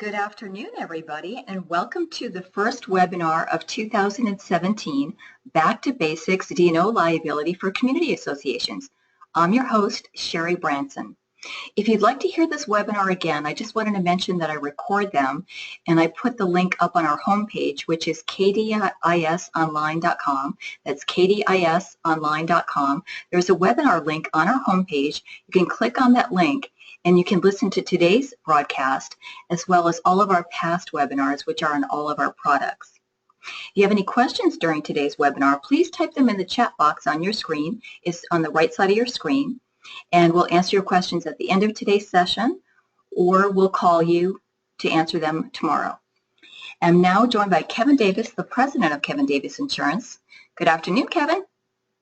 Good afternoon, everybody, and welcome to the first webinar of 2017, Back to Basics D&O Liability for Community Associations. I'm your host, Sherry Branson. If you'd like to hear this webinar again, I just wanted to mention that I record them, and I put the link up on our homepage, which is kdisonline.com. That's kdisonline.com. There's a webinar link on our homepage. You can click on that link, and you can listen to today's broadcast as well as all of our past webinars, which are on all of our products. If you have any questions during today's webinar, please type them in the chat box on your screen. It's on the right side of your screen, and we'll answer your questions at the end of today's session, or we'll call you to answer them tomorrow. I'm now joined by Kevin Davis, the president of Kevin Davis Insurance. Good afternoon, Kevin.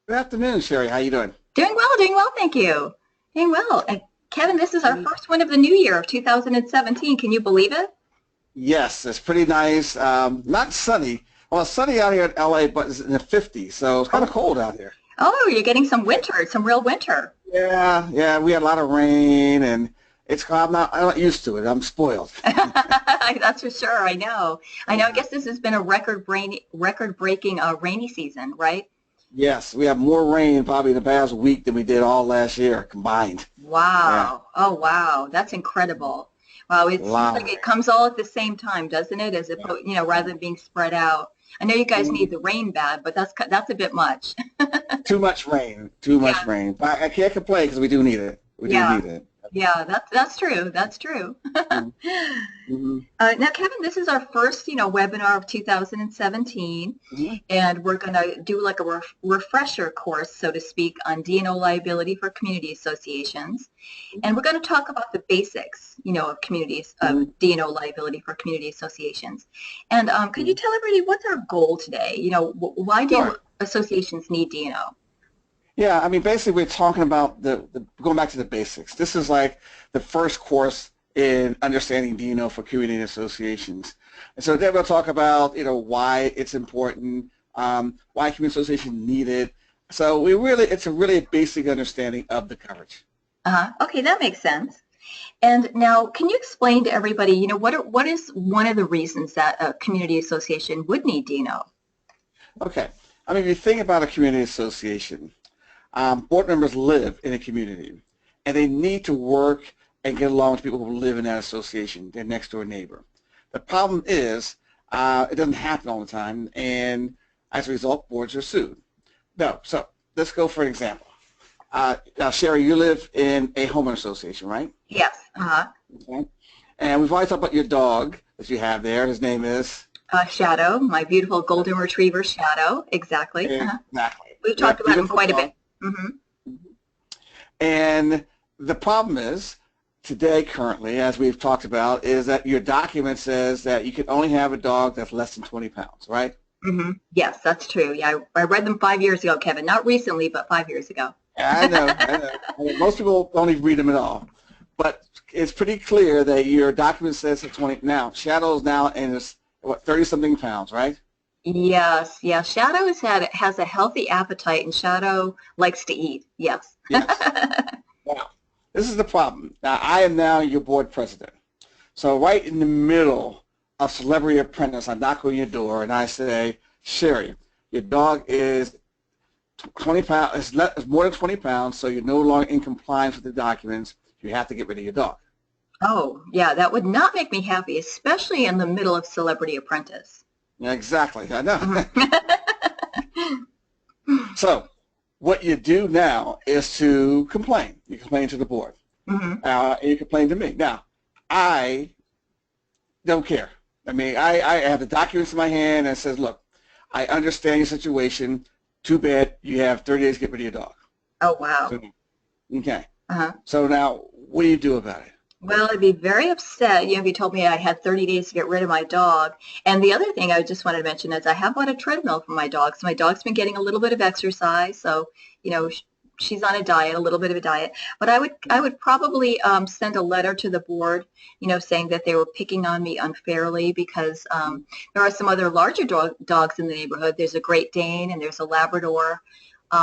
Good afternoon, Sherry. How you doing? Doing well, thank you. Doing well. And Kevin, this is our first one of the new year of 2017. Can you believe it? Yes, it's pretty nice. Not sunny. Well, it's sunny out here in LA, but it's in the 50s, so it's kind of cold out here. Oh, you're getting some winter, some real winter. Yeah, we had a lot of rain, and I'm not used to it. I'm spoiled. That's for sure. I know. I guess this has been a record-breaking rainy season, right? Yes, we have more rain probably the past week than we did all last year combined. Wow. Yeah. Oh, wow. That's incredible. Wow. It seems like it comes all at the same time, doesn't it? As opposed, rather than being spread out. I know you guys need the rain bad, but that's a bit much. Too much rain. Too much rain. But I can't complain because we do need it. We do need it. Yeah, that's true. That's true. Mm-hmm. Now, Kevin, this is our first, webinar of 2017, and we're going to do like a refresher course, so to speak, on D&O liability for community associations, and we're going to talk about the basics, of communities, of D&O liability for community associations. And could you tell everybody what's our goal today? Why do associations need D&O? Yeah, I mean, basically, we're talking about going back to the basics. This is like the first course in understanding D&O for community associations. And so then we'll talk about, why it's important, why community associations need it. So it's a really basic understanding of the coverage. Okay, that makes sense. And now, can you explain to everybody, what is one of the reasons that a community association would need D&O? Okay, I mean, if you think about a community association, board members live in a community, and they need to work and get along with people who live in that association, their next door neighbor. The problem is it doesn't happen all the time, and as a result, boards are sued. No, so let's go for an example. Sherry, you live in a homeowner association, right? Yes. Okay. And we've always talked about your dog that you have there. His name is? Shadow, my beautiful golden retriever, Shadow. Exactly. Exactly. We've talked about him quite a bit. And the problem is, today currently, as we've talked about, is that your document says that you can only have a dog that's less than 20 pounds, right? Yes, that's true. Yeah, I read them 5 years ago, Kevin. Not recently, but 5 years ago. I know. Most people don't even read them at all. But it's pretty clear that your document says it's 20. Now, Shadow's now in his, 30-something pounds, right? Yes. Shadow has a healthy appetite, and Shadow likes to eat. Yes. Now, this is the problem. Now, I am now your board president. So right in the middle of Celebrity Apprentice, I knock on your door, and I say, Sherry, your dog is 20 pounds. It's more than 20 pounds, so you're no longer in compliance with the documents. You have to get rid of your dog. Oh, yeah, that would not make me happy, especially in the middle of Celebrity Apprentice. Yeah, exactly. I know. So what you do now is to complain. You complain to the board. And you complain to me. Now, I don't care. I mean, I have the documents in my hand and it says, look, I understand your situation. Too bad you have 30 days to get rid of your dog. Oh, wow. So, okay. So now, what do you do about it? Well, I'd be very upset, if you told me I had 30 days to get rid of my dog. And the other thing I just wanted to mention is I have bought a treadmill for my dog. So my dog's been getting a little bit of exercise. So, she's on a little bit of a diet. But I would probably send a letter to the board, saying that they were picking on me unfairly because there are some other larger dogs in the neighborhood. There's a Great Dane and there's a Labrador.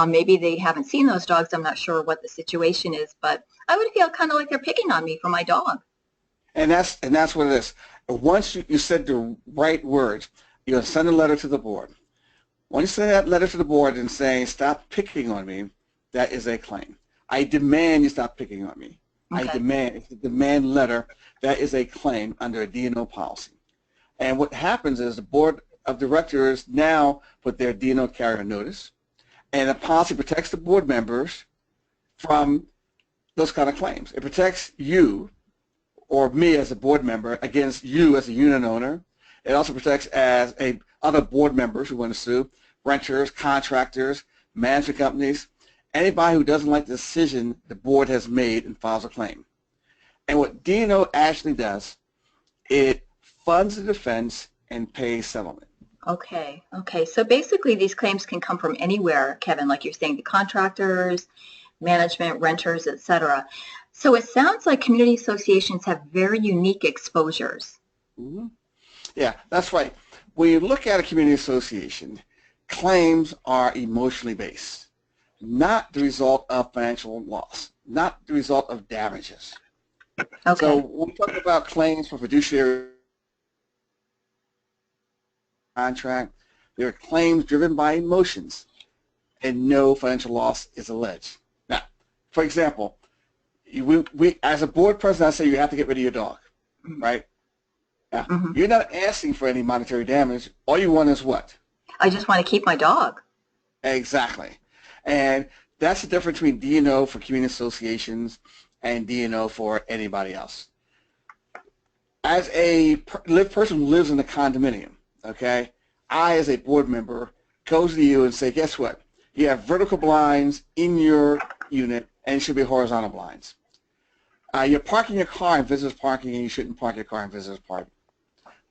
Maybe they haven't seen those dogs. I'm not sure what the situation is, but I would feel kind of like they're picking on me for my dog. And that's what it is. Once you said the right words, you'll send a letter to the board. When you send that letter to the board and saying, stop picking on me, that is a claim. I demand you stop picking on me. I Okay. demand, it's a demand letter, that is a claim under a D&O policy. And what happens is the board of directors now put their D&O carrier notice, and the policy protects the board members from those kind of claims. It protects you or me as a board member against you as a unit owner. It also protects as other board members who want to sue, renters, contractors, management companies, anybody who doesn't like the decision the board has made and files a claim. And what D&O actually does, it funds the defense and pays settlement. Okay. Okay. So basically these claims can come from anywhere, Kevin, like you're saying, the contractors, management, renters, etc. So it sounds like community associations have very unique exposures. Mm-hmm. Yeah, that's right. When you look at a community association, claims are emotionally based, not the result of financial loss, not the result of damages. Okay. So when we talk about claims for fiduciary contract, there are claims driven by emotions, and no financial loss is alleged. Now, for example, we as a board president, I say you have to get rid of your dog, right? Now, you're not asking for any monetary damage. All you want is what? I just want to keep my dog. Exactly. And that's the difference between D&O for community associations and D&O for anybody else. As a person who lives in a condominium, okay, I, as a board member, goes to you and say, guess what? You have vertical blinds in your unit, and it should be horizontal blinds. You're parking your car in visitors parking, and you shouldn't park your car in visitors parking.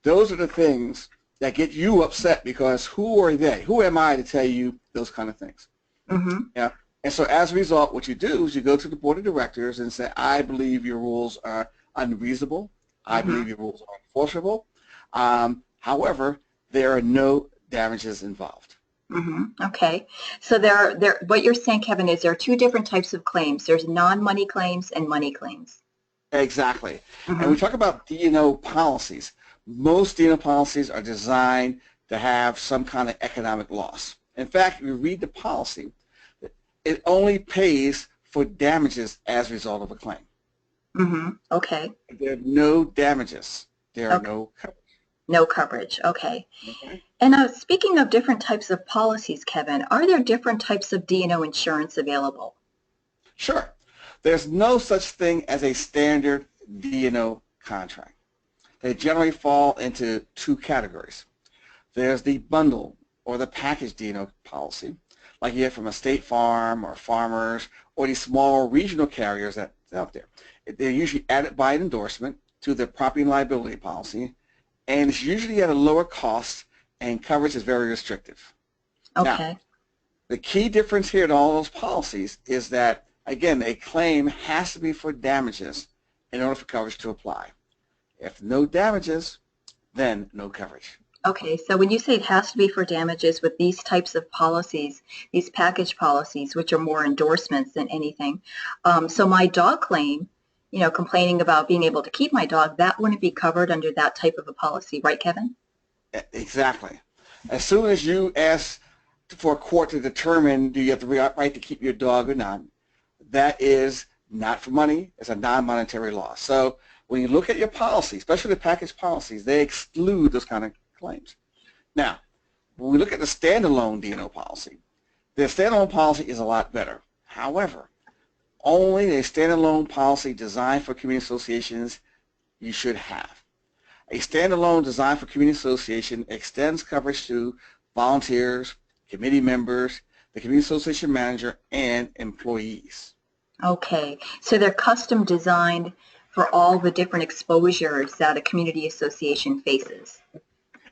Those are the things that get you upset because who are they? Who am I to tell you those kind of things? Mm-hmm. Yeah. And so as a result, what you do is you go to the board of directors and say, I believe your rules are unreasonable. I believe your rules are enforceable. However, there are no damages involved. Okay. So what you're saying, Kevin, is there are two different types of claims. There's non-money claims and money claims. Exactly. And we talk about D&O policies. Most D&O policies are designed to have some kind of economic loss. In fact, if you read the policy, it only pays for damages as a result of a claim. Okay. There are no damages. There are no coverage. No coverage. Okay. And speaking of different types of policies, Kevin, are there different types of D&O insurance available? Sure. There's no such thing as a standard D&O contract. They generally fall into two categories. There's the bundle or the package D&O policy, like you get from a State Farm or Farmers or these small regional carriers that's out there. They're usually added by an endorsement to the property and liability policy, and it's usually at a lower cost, and coverage is very restrictive. Okay. Now, the key difference here in all those policies is that, again, a claim has to be for damages in order for coverage to apply. If no damages, then no coverage. Okay, so when you say it has to be for damages with these types of policies, these package policies, which are more endorsements than anything, so my dog claim, complaining about being able to keep my dog, that wouldn't be covered under that type of a policy, right, Kevin? Exactly. As soon as you ask for a court to determine do you have the right to keep your dog or not, that is not for money. It's a non-monetary loss. So when you look at your policy, especially the package policies, they exclude those kind of claims. Now, when we look at the standalone D&O policy, the standalone policy is a lot better. However, only a standalone policy designed for community associations you should have. A standalone designed for community association extends coverage to volunteers, committee members, the community association manager, and employees. Okay, so they're custom designed for all the different exposures that a community association faces.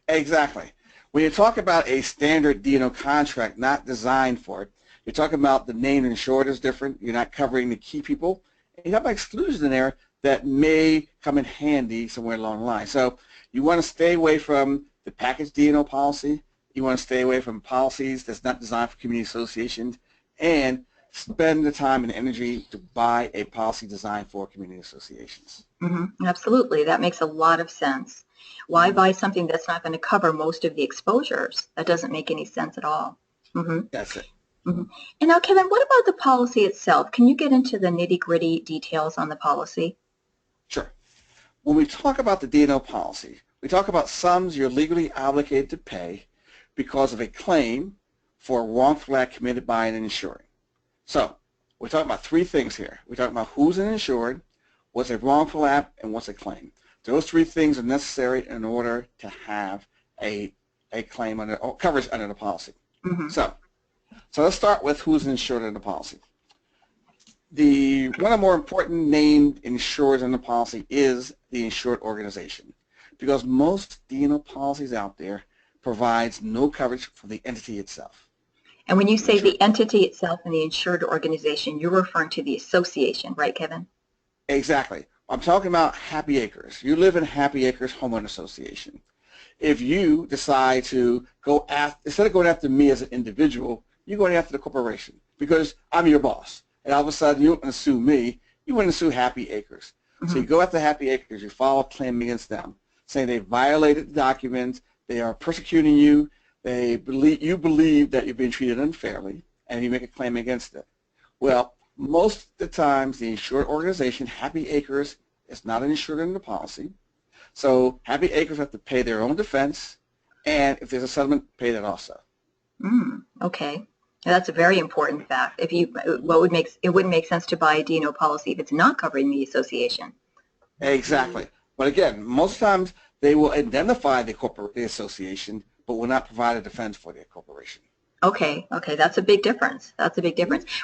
Exactly. When you talk about a standard D&O contract not designed for it, you're talking about the named insured is different. You're not covering the key people. And you have exclusions in there that may come in handy somewhere along the line. So you want to stay away from the package D&O policy. You want to stay away from policies that's not designed for community associations, and spend the time and energy to buy a policy designed for community associations. Absolutely. That makes a lot of sense. Why buy something that's not going to cover most of the exposures? That doesn't make any sense at all. That's it. And now, Kevin, what about the policy itself? Can you get into the nitty-gritty details on the policy? Sure. When we talk about the D&O policy, we talk about sums you're legally obligated to pay because of a claim for a wrongful act committed by an insured. So we're talking about three things here. We're talking about who's an insured, what's a wrongful act, and what's a claim. Those three things are necessary in order to have a claim under or coverage under the policy. So let's start with who's insured in the policy. One of the more important named insurers in the policy is the insured organization, because most D&O policies out there provides no coverage for the entity itself. And when you say the entity itself and the insured organization, you're referring to the association, right, Kevin? Exactly. I'm talking about Happy Acres. You live in Happy Acres Homeowner Association. If you decide to go after, instead of going after me as an individual, you're going after the corporation because I'm your boss. And all of a sudden, you don't want to sue me. You want to sue Happy Acres. So you go after Happy Acres. You file a claim against them, saying they violated the documents, they are persecuting you, you believe that you're being treated unfairly, and you make a claim against it. Well, most of the times, the insured organization, Happy Acres, is not insured in the policy. So Happy Acres have to pay their own defense, and if there's a settlement, pay that also. Okay. That's a very important fact. It wouldn't make sense to buy a D&O policy if it's not covering the association. Exactly. But again, most times they will indemnify the association, but will not provide a defense for their corporation. Okay, that's a big difference.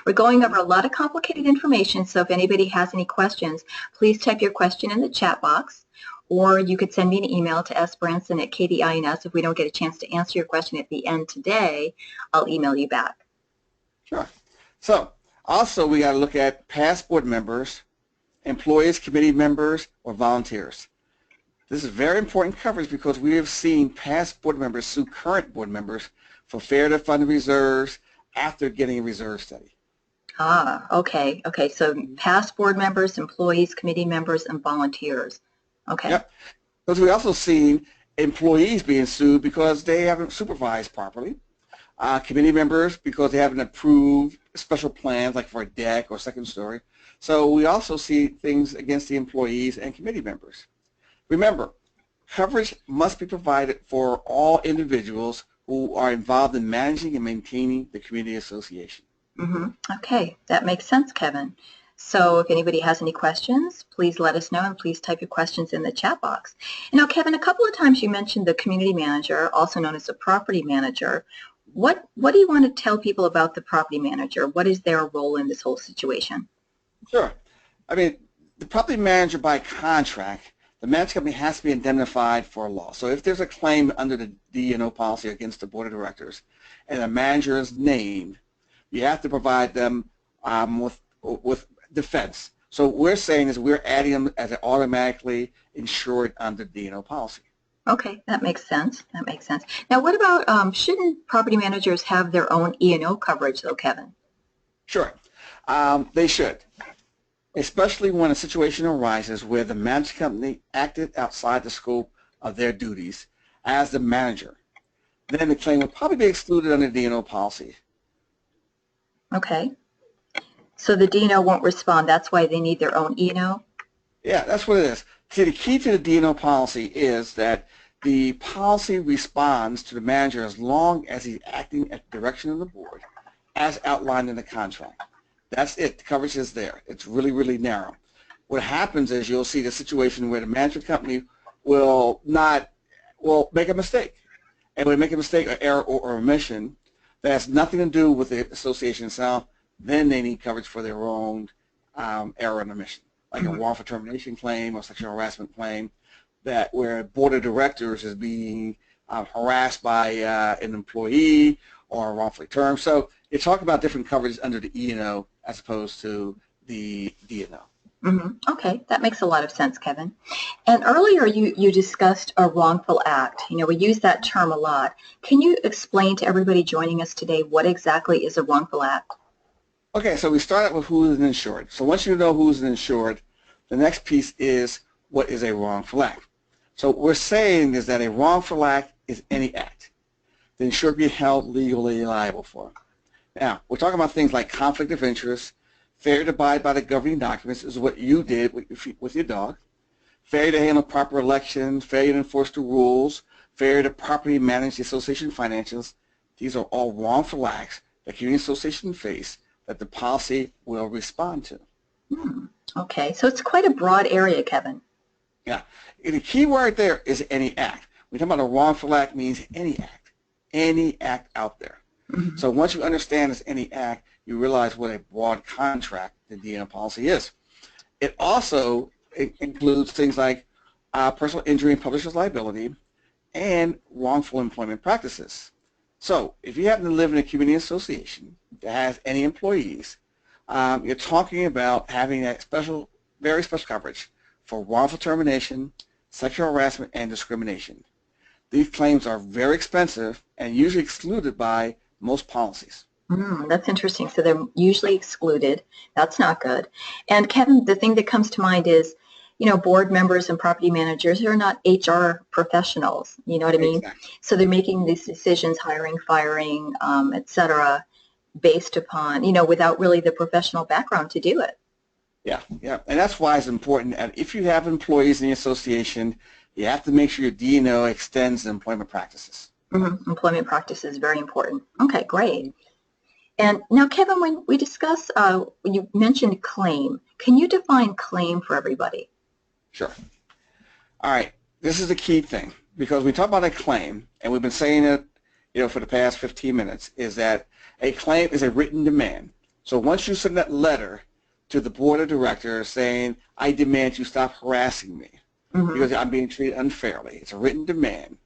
We're going over a lot of complicated information, so if anybody has any questions, please type your question in the chat box, or you could send me an email to sbranson@kdins. If we don't get a chance to answer your question at the end today, I'll email you back. Sure. So also we got to look at past board members, employees, committee members, or volunteers. This is very important coverage because we have seen past board members sue current board members for failure to fund reserves after getting a reserve study. Okay. So past board members, employees, committee members, and volunteers. Okay. Yep. Because we also seen employees being sued because they haven't supervised properly. Committee members because they haven't approved special plans like for a deck or second story. So we also see things against the employees and committee members. Remember, coverage must be provided for all individuals who are involved in managing and maintaining the community association. Okay, that makes sense, Kevin. So if anybody has any questions, please let us know, and please type your questions in the chat box. Now, Kevin, a couple of times you mentioned the community manager, also known as the property manager. What do you want to tell people about the property manager? What is their role in this whole situation? Sure. I mean, the property manager by contract, the management company has to be indemnified for a loss. So if there's a claim under the D&O policy against the board of directors and a manager is named, you have to provide them with defense. So what we're saying is we're adding them as an automatically insured under D&O policy. Okay, that makes sense. Now, what about, shouldn't property managers have their own E&O coverage, though, Kevin? Sure. They should, especially when a situation arises where the management company acted outside the scope of their duties as the manager. Then the claim would probably be excluded under D&O policy. Okay. So the D&O won't respond. That's why they need their own E&O? Yeah, that's what it is. See, the key to the D&O policy is that the policy responds to the manager as long as he's acting at the direction of the board as outlined in the contract. That's it. The coverage is there. It's really, really narrow. What happens is you'll see the situation where the management company will make a mistake. And when they make a mistake, or error, or omission that has nothing to do with the association itself, then they need coverage for their own error and omission, like a wrongful termination claim or sexual harassment claim, where a board of directors is being harassed by an employee or wrongfully termed. So you're talking about different coverages under the E&O as opposed to the D&O. Okay, that makes a lot of sense, Kevin. And earlier you discussed a wrongful act. You know, we use that term a lot. Can you explain to everybody joining us today what exactly is a wrongful act? Okay, so we start out with who is insured. So once you know who's insured, the next piece is what is a wrongful act. So what we're saying is that a wrongful act is any act the insured be held legally liable for. Now, we're talking about things like conflict of interest, failure to abide by the governing documents is what you did with your dog, failure to handle proper elections, failure to enforce the rules, failure to properly manage the association financials. These are all wrongful acts that community association face that the policy will respond to. Okay, so it's quite a broad area, Kevin. Yeah, and the key word there is any act. When we talk about a wrongful act, means any act out there. Mm-hmm. So once you understand this any act, you realize what a broad contract the D&O policy is. It also includes things like personal injury and publisher's liability and wrongful employment practices. So if you happen to live in a community association that has any employees, you're talking about having that very special coverage for wrongful termination, sexual harassment, and discrimination. These claims are very expensive and usually excluded by most policies. That's interesting. So they're usually excluded. That's not good. And Kevin, the thing that comes to mind is, board members and property managers are not HR professionals. You know what I mean? Exactly. So they're making these decisions, hiring, firing, et cetera, based upon, without really the professional background to do it. Yeah. And that's why it's important that if you have employees in the association, you have to make sure your D&O extends the employment practices. Mm-hmm. Employment practices, very important. Okay, great. And now, Kevin, when we discuss, you mentioned claim. Can you define claim for everybody? Sure. All right. This is the key thing, because we talk about a claim, and we've been saying it, for the past 15 minutes, is that a claim is a written demand. So once you send that letter to the board of directors saying, I demand you stop harassing me because I'm being treated unfairly, it's a written demand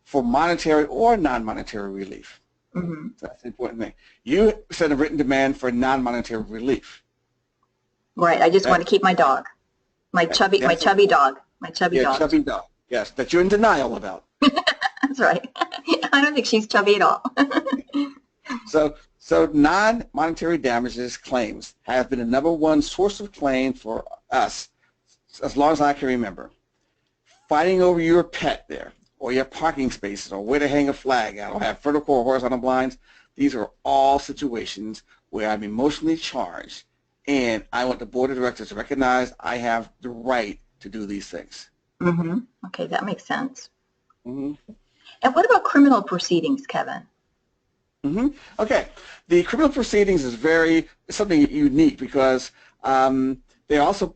for monetary or non-monetary relief. So that's the important thing. You send a written demand for non-monetary relief. Right. I just want to keep my dog, my chubby dog, my chubby dog. Chubby dog. Yes, that you're in denial about. That's right. I don't think she's chubby at all. So non-monetary damages claims have been the #1 source of claim for us as long as I can remember. Fighting over your pet there, or your parking spaces, or where to hang a flag out, or have vertical or horizontal blinds, these are all situations where I'm emotionally charged, and I want the board of directors to recognize I have the right to do these things. Okay, that makes sense. And what about criminal proceedings, Kevin? Okay, the criminal proceedings is something unique because they're also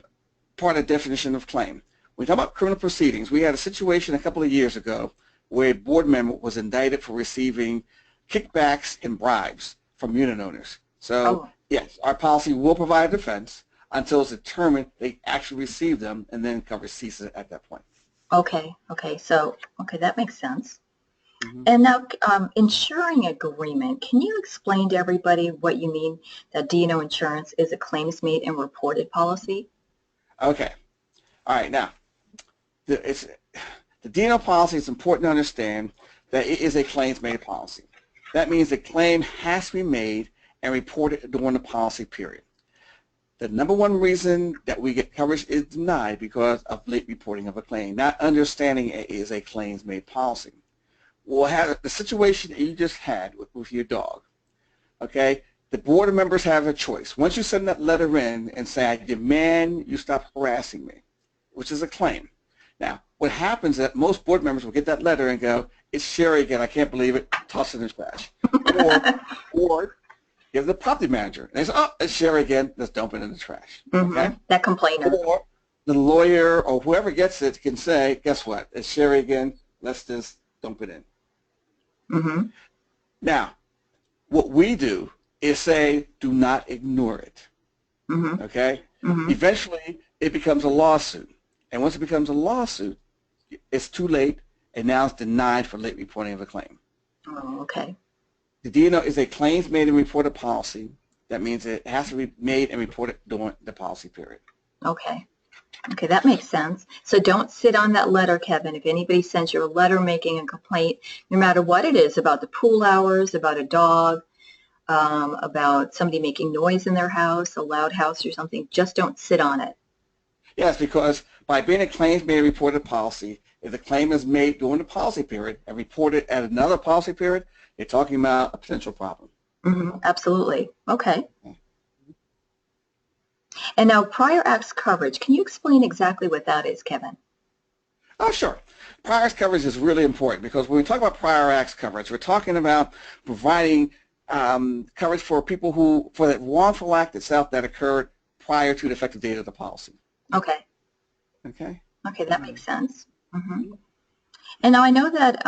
part of the definition of claim. When we talk about criminal proceedings, we had a situation a couple of years ago where a board member was indicted for receiving kickbacks and bribes from unit owners. So yes, our policy will provide a defense until it's determined they actually received them, and then coverage ceases at that point. Okay, that makes sense. And now, insuring agreement, can you explain to everybody what you mean that D&O insurance is a claims-made and reported policy? Okay. All right. Now, the D&O policy is important to understand that it is a claims-made policy. That means the claim has to be made and reported during the policy period. The #1 reason that we get coverage is denied because of late reporting of a claim, not understanding it is a claims-made policy. We'll have the situation that you just had with your dog. Okay, the board of members have a choice. Once you send that letter in and say, I demand you stop harassing me, which is a claim. Now, what happens is that most board members will get that letter and go, it's Sherry again, I can't believe it, toss it in the trash. Or give the property manager, and they say, oh, it's Sherry again, let's dump it in the trash. Okay? That complainer. Or the lawyer or whoever gets it can say, guess what, it's Sherry again, let's just dump it in. Now, what we do is say, do not ignore it. Okay? Eventually, it becomes a lawsuit. And once it becomes a lawsuit, it's too late, and now it's denied for late reporting of a claim. Oh, okay. The D&O is a claims made and reported policy. That means it has to be made and reported during the policy period. Okay. Okay, that makes sense. So don't sit on that letter, Kevin. If anybody sends you a letter making a complaint, no matter what it is, about the pool hours, about a dog, about somebody making noise in their house, a loud house or something, just don't sit on it. Yes, because By being a claims-made reported policy, if the claim is made during the policy period and reported at another policy period, you're talking about a potential problem. Absolutely. Okay. And now prior acts coverage, can you explain exactly what that is, Kevin? Oh, sure. Prior acts coverage is really important because when we talk about prior acts coverage, we're talking about providing coverage for people for the wrongful act itself that occurred prior to the effective date of the policy. Okay. Okay. Okay, that makes sense. And now I know that,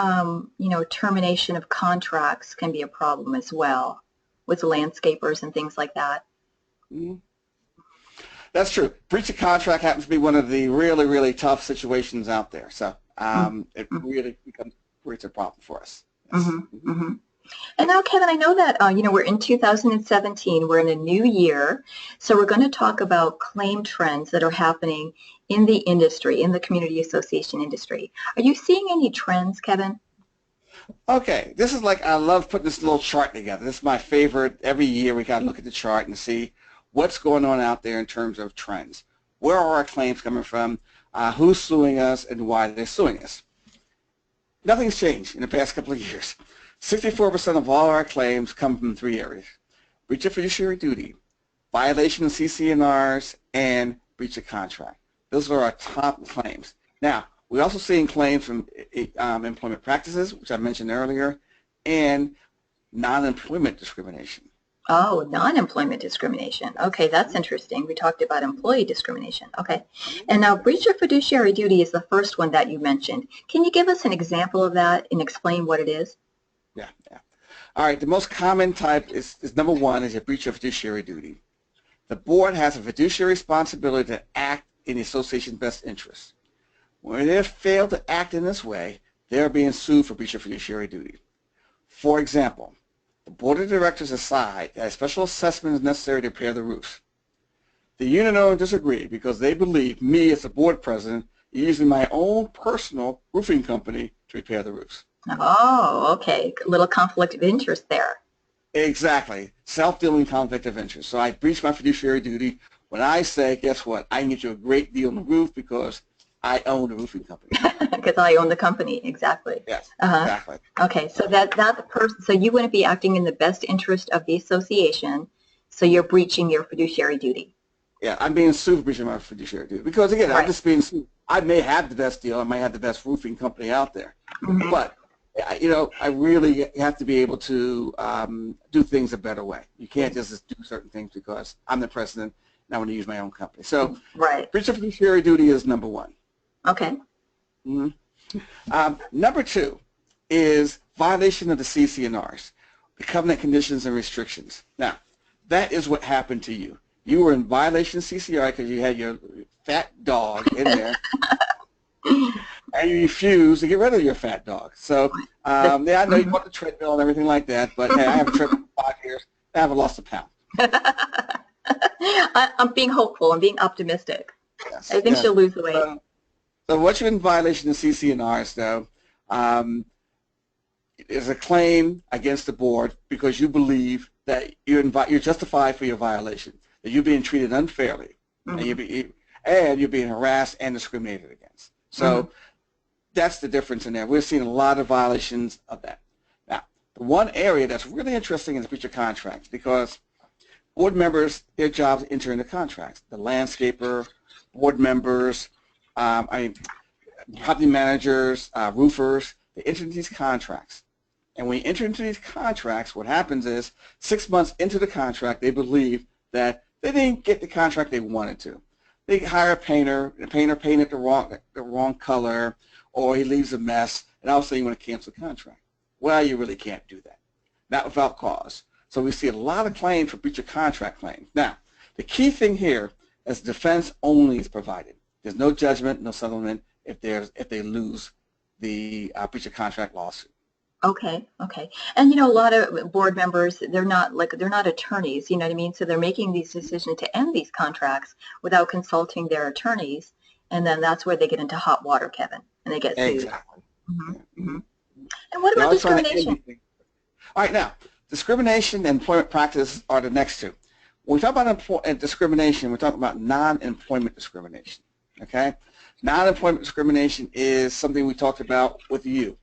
termination of contracts can be a problem as well with landscapers and things like that. That's true. Breach of contract happens to be one of the really, really tough situations out there. So it really creates a problem for us. Yes. And now, Kevin, I know that, we're in 2017. We're in a new year. So we're going to talk about claim trends that are happening in the industry, in the community association industry. Are you seeing any trends, Kevin? Okay. This is I love putting this little chart together. This is my favorite. Every year we got to look at the chart and see what's going on out there in terms of trends. Where are our claims coming from? Who's suing us and why they're suing us? Nothing's changed in the past couple of years. 64% of all our claims come from 3 areas: breach of fiduciary duty, violation of CC&Rs, and breach of contract. Those are our top claims. Now, we're also seeing claims from employment practices, which I mentioned earlier, and non-employment discrimination. Oh, non-employment discrimination. Okay, that's interesting. We talked about employee discrimination. Okay. And now breach of fiduciary duty is the first one that you mentioned. Can you give us an example of that and explain what it is? Yeah. All right, the most common type is number one is a breach of fiduciary duty. The board has a fiduciary responsibility to act in the association's best interest. When they fail to act in this way, they're being sued for breach of fiduciary duty. For example, the board of directors decide that a special assessment is necessary to repair the roofs. The unit owners disagree because they believe me as the board president is using my own personal roofing company to repair the roofs. Oh, okay. A little conflict of interest there. Exactly. Self-dealing conflict of interest. So I breach my fiduciary duty when I say, guess what, I can get you a great deal on the roof because I own the roofing company. Because I own the company, exactly. Yes, exactly. Okay, so that person, so you wouldn't be acting in the best interest of the association, so you're breaching your fiduciary duty. Yeah, I'm being sued for breaching my fiduciary duty because again, I'm just being sued. I may have the best deal, I may have the best roofing company out there, but I really have to be able to do things a better way. You can't just do certain things because I'm the president and I want to use my own company. So, breach of fiduciary duty is number one. Okay. Number two is violation of the CC&Rs, the covenant conditions and restrictions. Now, that is what happened to you. You were in violation of CC&R because you had your fat dog in there. And you refuse to get rid of your fat dog. So, yeah, I know you want the treadmill and everything like that, but hey, I have a treadmill for 5 years. I haven't lost a pound. I'm being hopeful. I'm being optimistic. Yes, I think she'll lose the weight. So once you're in violation of CC&Rs, though, there's a claim against the board because you believe that you're justified for your violation, that you're being treated unfairly, and you're being harassed and discriminated against. So that's the difference in there. We're seeing a lot of violations of that. Now, the one area that's really interesting is breach of contracts because board members, their jobs enter into contracts. The landscaper, board members, property managers, roofers, they enter into these contracts. And when you enter into these contracts, what happens is 6 months into the contract, they believe that they didn't get the contract they wanted to. They hire a painter, the painter painted the wrong color, or he leaves a mess, and all of a sudden you want to cancel the contract. Well, you really can't do that, not without cause. So we see a lot of claims for breach of contract claims. Now, the key thing here is defense only is provided. There's no judgment, no settlement if they lose the breach of contract lawsuit. Okay. And a lot of board members, they're not attorneys, you know what I mean? So they're making these decisions to end these contracts without consulting their attorneys, and then that's where they get into hot water, Kevin, and they get sued. Exactly. And what about discrimination? All right, now, discrimination and employment practice are the next two. When we talk about discrimination, we're talking about non-employment discrimination, okay? Non-employment discrimination is something we talked about with you.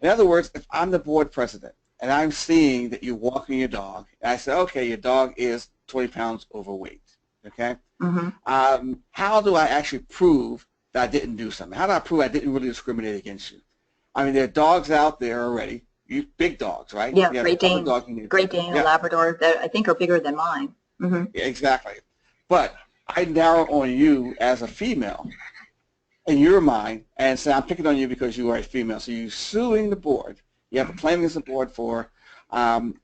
In other words, if I'm the board president and I'm seeing that you're walking your dog, and I say, okay, your dog is 20 pounds overweight, okay? How do I actually prove that I didn't do something? How do I prove I didn't really discriminate against you? I mean, there are dogs out there already, big dogs, right? Yeah, You have Great other Dane, dogs you need. Great Dane, Yeah. and Labrador that I think are bigger than mine. Yeah, exactly. But I narrow on you as a female in your mind and say, I'm picking on you because you are a female. So you're suing the board. You have a claim against the board for, because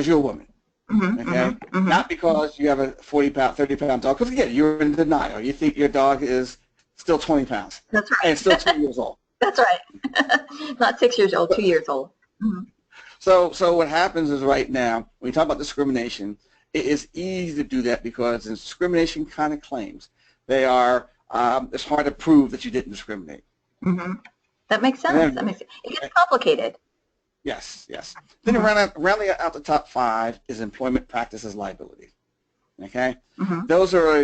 you're a woman. Okay? Not because you have a 40-pound, 30-pound dog. Because again, you're in denial. You think your dog is still 20 pounds. That's right. And still 2 years old. That's right. Not 6 years old, 2 years old. So what happens is right now, when you talk about discrimination, it is easy to do that because in discrimination kind of claims, they are, it's hard to prove that you didn't discriminate. That makes sense. That makes sense. It gets complicated. Yes, yes. Then rounding out the top 5 is employment practices liability. Okay? Those are,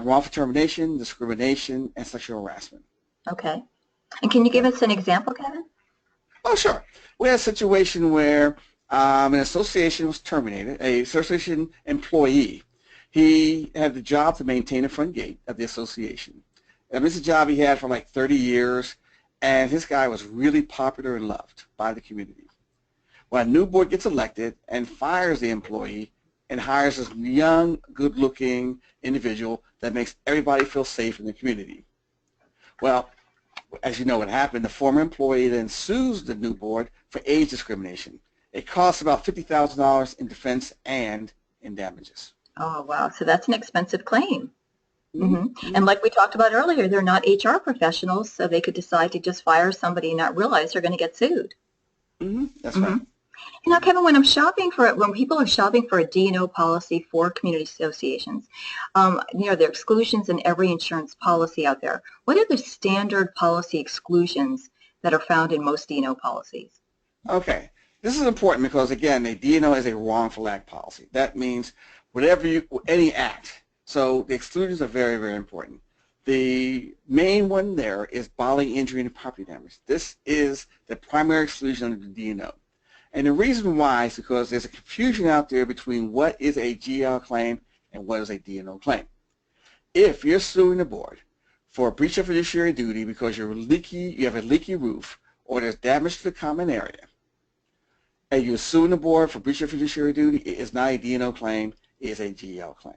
wrongful termination, discrimination, and sexual harassment. Okay. And can you give us an example, Kevin? Oh, sure. We had a situation where an association was terminated, a association employee. He had the job to maintain the front gate of the association. And this is a job he had for like 30 years, and this guy was really popular and loved by the community. Well, a new board gets elected and fires the employee and hires this young, good-looking individual that makes everybody feel safe in the community. Well, as you know what happened, the former employee then sues the new board for age discrimination. It costs about $50,000 in defense and in damages. Oh, wow. So that's an expensive claim. And like we talked about earlier, they're not HR professionals, so they could decide to just fire somebody and not realize they're going to get sued. That's right. You know, Kevin, when people are shopping for a D&O policy for community associations, there are exclusions in every insurance policy out there. What are the standard policy exclusions that are found in most D&O policies? Okay. This is important because, again, a D&O is a wrongful act policy. That means any act. So the exclusions are very, very important. The main one there is bodily injury and property damage. This is the primary exclusion under the D&O. And the reason why is because there's a confusion out there between what is a GL claim and what is a D&O claim. If you're suing the board for a breach of fiduciary duty because you have a leaky roof or there's damage to the common area, and you're suing the board for breach of fiduciary duty, it is not a D&O claim, it is a GL claim.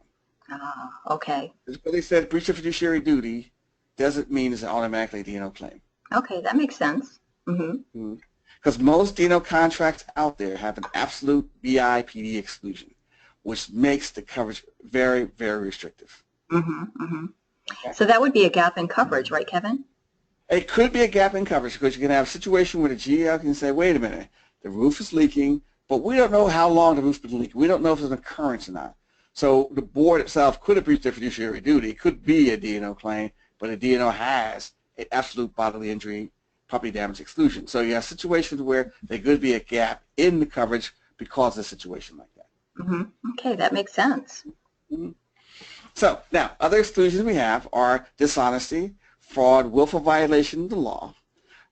Okay. But they said breach of fiduciary duty doesn't mean it's automatically a D&O claim. Okay, that makes sense. Because most D&O contracts out there have an absolute BIPD exclusion, which makes the coverage very, very restrictive. Okay. So that would be a gap in coverage, right, Kevin? It could be a gap in coverage because you can have a situation where the GL can say, wait a minute, the roof is leaking, but we don't know how long the roof's been leaking. We don't know if there's an occurrence or not. So the board itself could have breached their fiduciary duty. It could be a D&O claim, but a D&O has an absolute bodily injury property damage exclusion. So you have situations where there could be a gap in the coverage because of a situation like that. Okay, that makes sense. So now, other exclusions we have are dishonesty, fraud, willful violation of the law.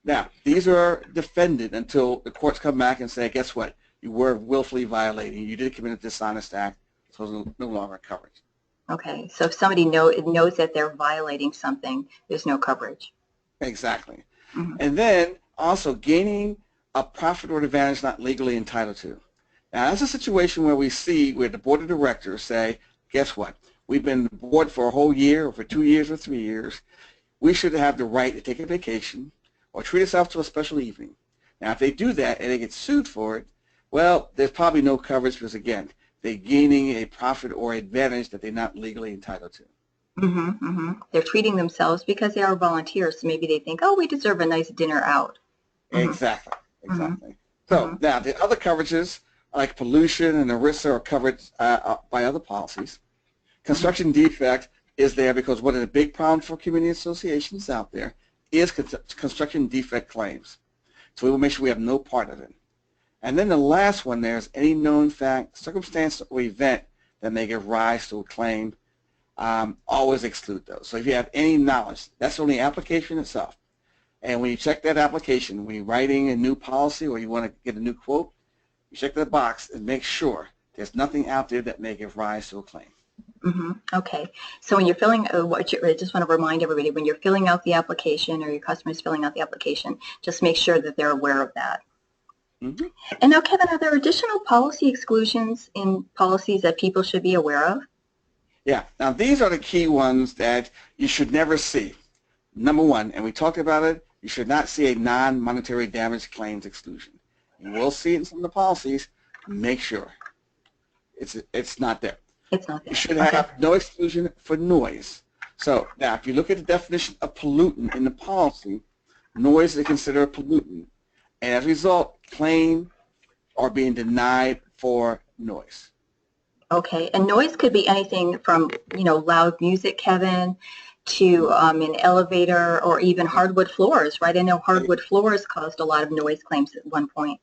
Now, these are defended until the courts come back and say, guess what? You were willfully violating. You did commit a dishonest act, so it's no longer coverage. Okay, so if somebody knows that they're violating something, there's no coverage. Exactly. And then also gaining a profit or advantage not legally entitled to. Now, that's a situation where we see where the board of directors say, guess what? We've been on the board for a whole year or for 2 years or 3 years. We should have the right to take a vacation or treat ourselves to a special evening. Now, if they do that and they get sued for it, well, there's probably no coverage because, again, they're gaining a profit or advantage that they're not legally entitled to. They're treating themselves because they are volunteers, so maybe they think, oh, we deserve a nice dinner out. Exactly. So now the other coverages like pollution and ERISA are covered by other policies. Construction defect is there because one of the big problems for community associations out there is construction defect claims. So we will make sure we have no part of it. And then the last one there is any known fact, circumstance, or event that may give rise to a claim always exclude those. So if you have any knowledge, that's on the application itself. And when you check that application, when you're writing a new policy or you want to get a new quote, you check that box and make sure there's nothing out there that may give rise to a claim. Okay. So when you're filling, I just want to remind everybody, when you're filling out the application or your customer's filling out the application, just make sure that they're aware of that. And now, Kevin, are there additional policy exclusions in policies that people should be aware of? Yeah. Now, these are the key ones that you should never see. Number one, and we talked about it, you should not see a non-monetary damage claims exclusion. You will see it in some of the policies. Make sure it's not there. It's not there. You should have no exclusion for noise. So now, if you look at the definition of pollutant in the policy, noise is considered a pollutant, and as a result, claims are being denied for noise. Okay, and noise could be anything from, loud music, Kevin, to an elevator or even hardwood floors, right? I know hardwood floors caused a lot of noise claims at one point.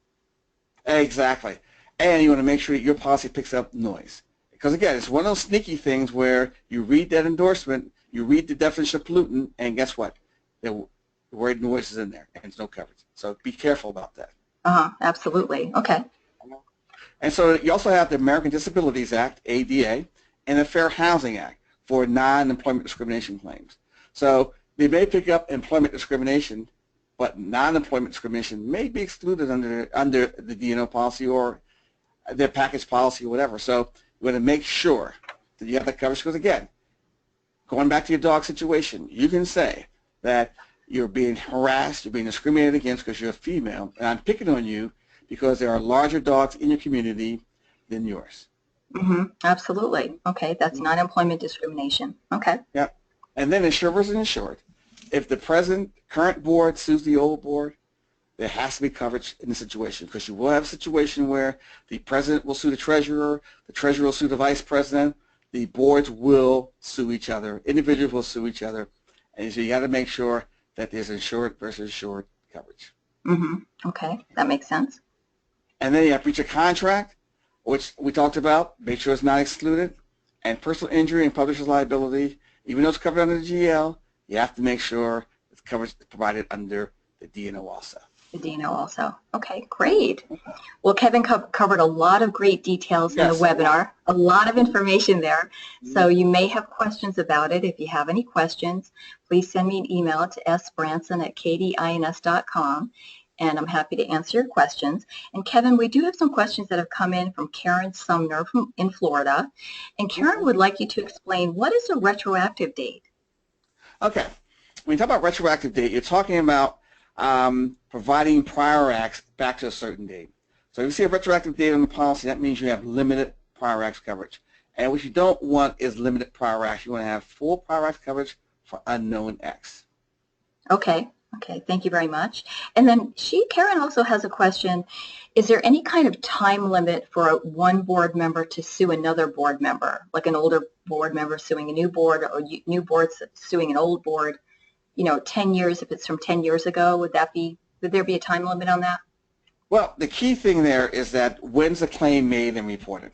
Exactly. And you want to make sure that your policy picks up noise. Because again, it's one of those sneaky things where you read that endorsement, you read the definition of pollutant, and guess what? The word noise is in there, and there's no coverage. So be careful about that. Absolutely. Okay. And so you also have the American Disabilities Act, ADA, and the Fair Housing Act for non-employment discrimination claims. So they may pick up employment discrimination, but non-employment discrimination may be excluded under the D&O policy or their package policy or whatever. So you want to make sure that you have that coverage because, again, going back to your dog situation, you can say that you're being harassed, you're being discriminated against because you're a female, and I'm picking on you because there are larger dogs in your community than yours. Absolutely. Okay, that's non-employment discrimination. Okay. Yeah. And then insured versus insured. If the current board sues the old board, there has to be coverage in the situation because you will have a situation where the president will sue the treasurer will sue the vice president, the boards will sue each other, individuals will sue each other, and so you got to make sure that there's insured versus insured coverage. Okay, that makes sense. And then you have breach of contract, which we talked about, make sure it's not excluded, and personal injury and publisher's liability, even though it's covered under the GL, you have to make sure it's coverage provided under the D&O also. The D&O also. Okay, great. Well, Kevin covered a lot of great details in the webinar, a lot of information there. So you may have questions about it. If you have any questions, please send me an email to sbranson@kdins.com, and I'm happy to answer your questions. And Kevin, we do have some questions that have come in from Karen Sumner in Florida. And Karen would like you to explain, what is a retroactive date? Okay. When you talk about retroactive date, you're talking about providing prior acts back to a certain date. So if you see a retroactive date on the policy, that means you have limited prior acts coverage. And what you don't want is limited prior acts. You want to have full prior acts coverage for unknown acts. Okay. Okay, thank you very much. And then Karen also has a question. Is there any kind of time limit for one board member to sue another board member, like an older board member suing a new board or new boards suing an old board? 10 years, if it's from 10 years ago, would there be a time limit on that? Well, the key thing there is that when's the claim made and reported?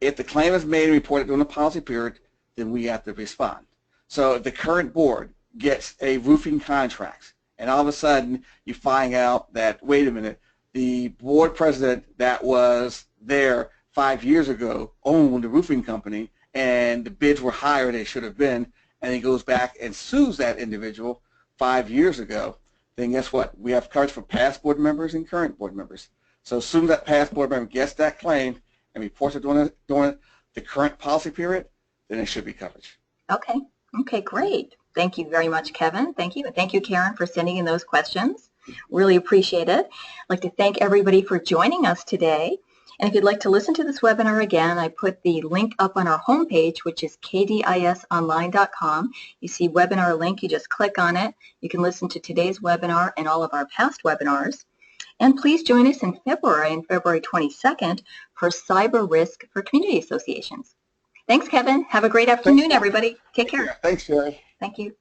If the claim is made and reported during the policy period, then we have to respond. So if the current board gets a roofing contract and all of a sudden you find out that, wait a minute, the board president that was there 5 years ago owned the roofing company and the bids were higher than they should have been, and he goes back and sues that individual 5 years ago, then guess what? We have coverage for past board members and current board members. So as soon as that past board member gets that claim and reports it during the current policy period, then it should be coverage. Okay. Okay, great. Thank you very much, Kevin. Thank you. And thank you, Karen, for sending in those questions. Really appreciate it. I'd like to thank everybody for joining us today. And if you'd like to listen to this webinar again, I put the link up on our homepage, which is kdisonline.com. You see webinar link, you just click on it. You can listen to today's webinar and all of our past webinars. And please join us in February, on February 22nd, for Cyber Risk for Community Associations. Thanks, Kevin. Have a great afternoon, everybody. Take care. Thanks, Sherry. Thank you.